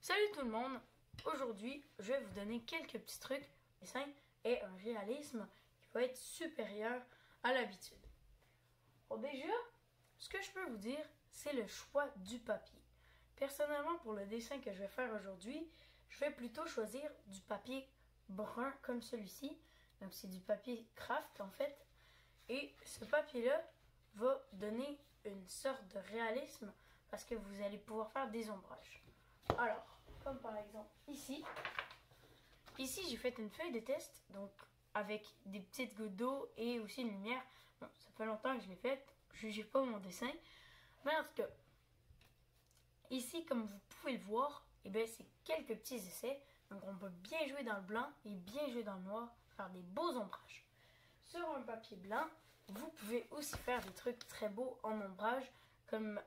Salut tout le monde! Aujourd'hui, je vais vous donner quelques petits trucs de dessin et un réalisme qui va être supérieur à l'habitude. Bon, déjà, ce que je peux vous dire, c'est le choix du papier. Personnellement, pour le dessin que je vais faire aujourd'hui, je vais plutôt choisir du papier brun comme celui-ci. Donc c'est du papier craft en fait. Et ce papier-là va donner une sorte de réalisme parce que vous allez pouvoir faire des ombrages. Alors, comme par exemple ici j'ai fait une feuille de test, donc avec des petites gouttes d'eau et aussi une lumière. Bon, ça fait longtemps que je l'ai faite, jugez pas mon dessin. Mais en tout cas, ici comme vous pouvez le voir, c'est quelques petits essais. Donc on peut bien jouer dans le blanc et bien jouer dans le noir, faire des beaux ombrages. Sur un papier blanc, vous pouvez aussi faire des trucs très beaux en ombrage, comme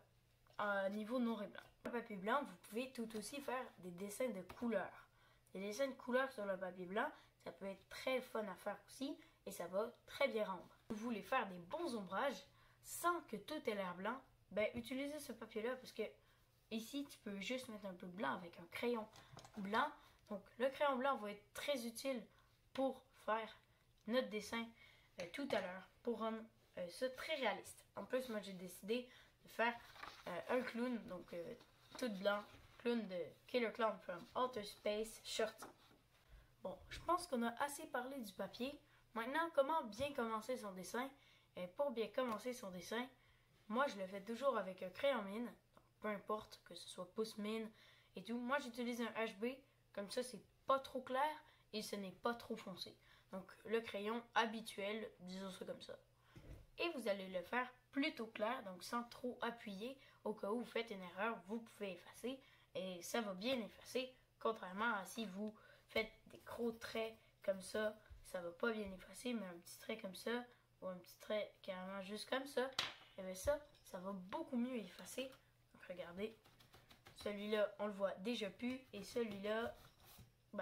à niveau noir et blanc. Sur le papier blanc, vous pouvez tout aussi faire des dessins de couleurs. Des dessins de couleurs sur le papier blanc, ça peut être très fun à faire aussi et ça va très bien rendre. Si vous voulez faire des bons ombrages sans que tout ait l'air blanc, utilisez ce papier-là parce que ici, tu peux juste mettre un peu de blanc avec un crayon blanc. Donc, le crayon blanc va être très utile pour faire notre dessin tout à l'heure, pour rendre ça très réaliste. En plus, moi, j'ai décidé de faire un clown, donc tout blanc, clown de Killer Clown from Outer Space Shorty. Bon, je pense qu'on a assez parlé du papier. Maintenant, comment bien commencer son dessin? Pour bien commencer son dessin, moi, je le fais toujours avec un crayon mine. Donc, peu importe que ce soit pouce mine et tout. Moi, j'utilise un HB. Comme ça, c'est pas trop clair et ce n'est pas trop foncé. Donc, le crayon habituel, disons ça comme ça. Et vous allez le faire plutôt clair, donc sans trop appuyer. Au cas où vous faites une erreur, vous pouvez effacer et ça va bien effacer. Contrairement à si vous faites des gros traits comme ça, ça va pas bien effacer, mais un petit trait comme ça ou un petit trait carrément juste comme ça, ça va beaucoup mieux effacer. Donc, regardez. Celui-là, on le voit déjà plus. Et celui-là,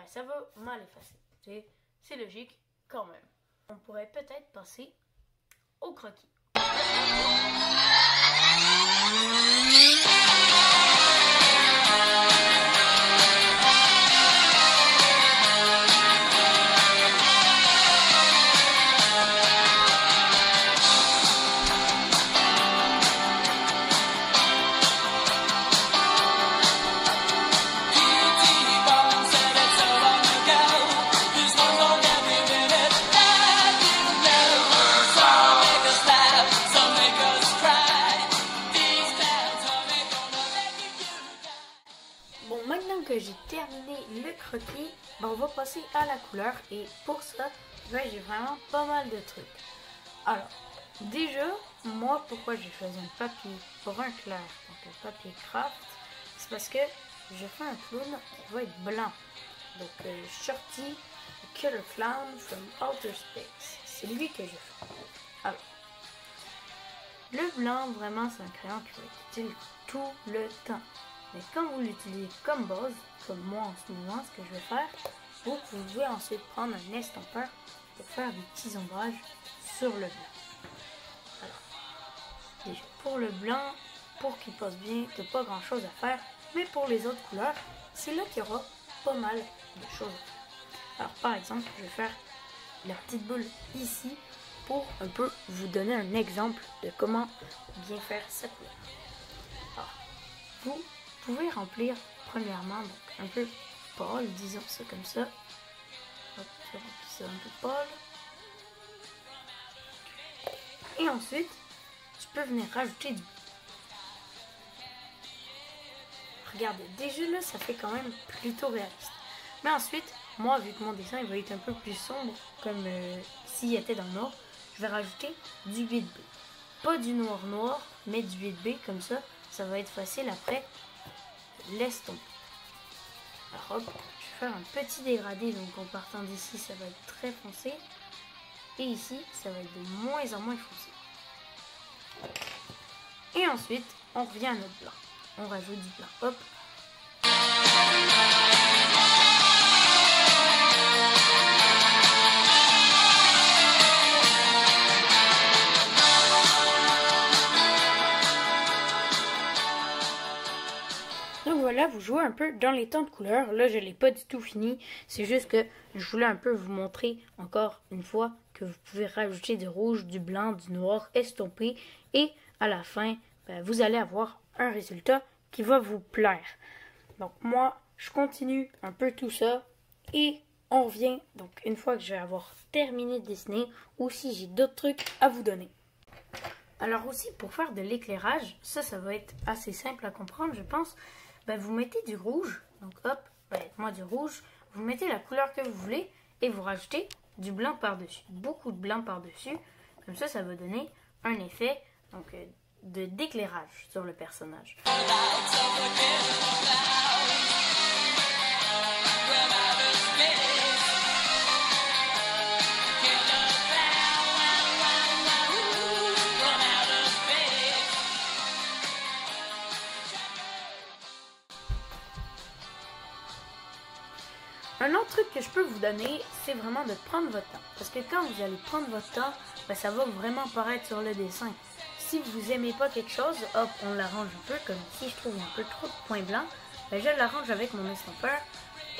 ça va mal effacer. C'est logique quand même. On pourrait peut-être passer au croquis. Bon, maintenant que j'ai terminé le croquis, on va passer à la couleur. Et pour ça, j'ai vraiment pas mal de trucs. Alors, déjà, moi, pourquoi j'ai choisi un papier brun clair, donc un papier craft, c'est parce que je fais un clown qui va être blanc. Donc, Shorty, Killer Clown from Outer Space. C'est lui que je fais. Alors, le blanc, vraiment, c'est un crayon qui va être utile tout le temps. Mais quand vous l'utilisez comme base, comme moi en ce moment, ce que je vais faire, vous pouvez ensuite prendre un estompeur pour faire des petits ombrages sur le blanc. Alors, déjà pour le blanc, pour qu'il passe bien, il n'y a pas grand chose à faire. Mais pour les autres couleurs, c'est là qu'il y aura pas mal de choses à faire. Alors par exemple, je vais faire la petite boule ici pour un peu vous donner un exemple de comment bien faire sa couleur. Alors, vous pouvez remplir premièrement donc un peu pâle, disons ça comme ça. Hop, je remplis ça un peu pâle. Et ensuite, tu peux venir rajouter du... Regardez, déjà là, ça fait quand même plutôt réaliste. Mais ensuite, moi, vu que mon dessin il va être un peu plus sombre, comme s'il était dans le noir, je vais rajouter du 8B. Pas du noir noir, mais du 8B, comme ça va être facile après. Laisse tomber. Alors hop, je vais faire un petit dégradé, donc en partant d'ici, ça va être très foncé. Et ici, ça va être de moins en moins foncé. Et ensuite, on revient à notre blanc. On rajoute du blanc. Hop. Donc voilà, vous jouer un peu dans les tons de couleurs. Là, je ne l'ai pas du tout fini. C'est juste que je voulais un peu vous montrer encore une fois que vous pouvez rajouter du rouge, du blanc, du noir estompé. Et à la fin, vous allez avoir un résultat qui va vous plaire. Donc moi, je continue un peu tout ça et on revient donc une fois que je vais avoir terminé de dessiner ou si j'ai d'autres trucs à vous donner. Alors aussi pour faire de l'éclairage, ça va être assez simple à comprendre je pense. Vous mettez du rouge, donc hop, moi du rouge, vous mettez la couleur que vous voulez et vous rajoutez du blanc par-dessus, beaucoup de blanc par-dessus, comme ça va donner un effet donc d'éclairage sur le personnage. Un autre truc que je peux vous donner, c'est vraiment de prendre votre temps. Parce que quand vous allez prendre votre temps, ça va vraiment paraître sur le dessin. Si vous aimez pas quelque chose, hop, on l'arrange un peu, comme ici je trouve un peu trop de points blancs. Je l'arrange avec mon estompeur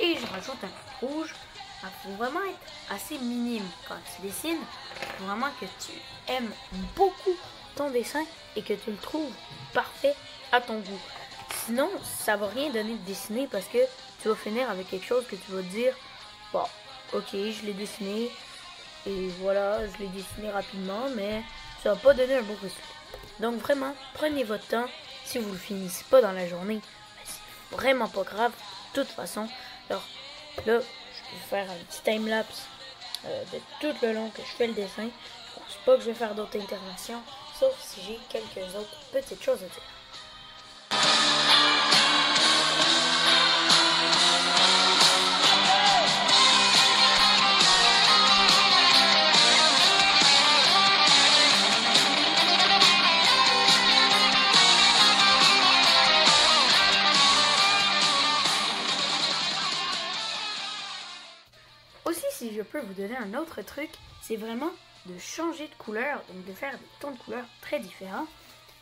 et je rajoute un peu de rouge. Il faut vraiment être assez minime quand tu dessines. Il faut vraiment que tu aimes beaucoup ton dessin et que tu le trouves parfait à ton goût. Sinon, ça va rien donner de dessiner parce que tu vas finir avec quelque chose que tu vas te dire bon, ok, je l'ai dessiné et voilà, je l'ai dessiné rapidement, mais ça va pas donner un bon résultat. Donc vraiment, prenez votre temps. Si vous le finissez pas dans la journée, c'est vraiment pas grave de toute façon. Alors là, je vais faire un petit time-lapse de tout le long que je fais le dessin. Je pense pas que je vais faire d'autres interventions, sauf si j'ai quelques autres petites choses à dire. Aussi, si je peux vous donner un autre truc, c'est vraiment de changer de couleur, donc de faire des tons de couleurs très différents.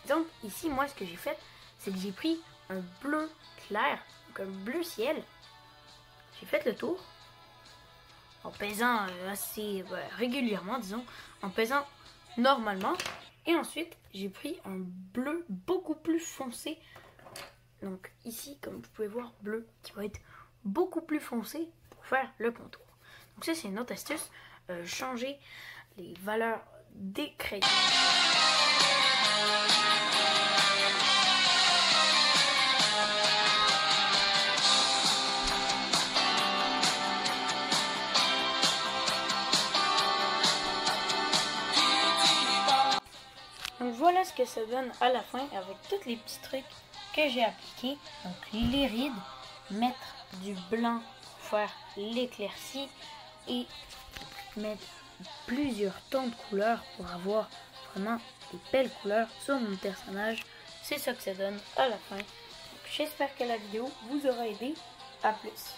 Donc ici, moi, ce que j'ai fait, c'est que j'ai pris un bleu clair, donc un bleu ciel. J'ai fait le tour en pesant assez régulièrement, disons, en pesant normalement. Et ensuite, j'ai pris un bleu beaucoup plus foncé. Donc ici, comme vous pouvez voir, bleu qui va être beaucoup plus foncé pour faire le contour. Donc ça, c'est une autre astuce, changer les valeurs des crayons. Donc voilà ce que ça donne à la fin avec tous les petits trucs que j'ai appliqués. Donc les rides, mettre du blanc pour faire l'éclaircie et mettre plusieurs tons de couleurs pour avoir vraiment des belles couleurs sur mon personnage. C'est ça que ça donne à la fin. J'espère que la vidéo vous aura aidé. À plus.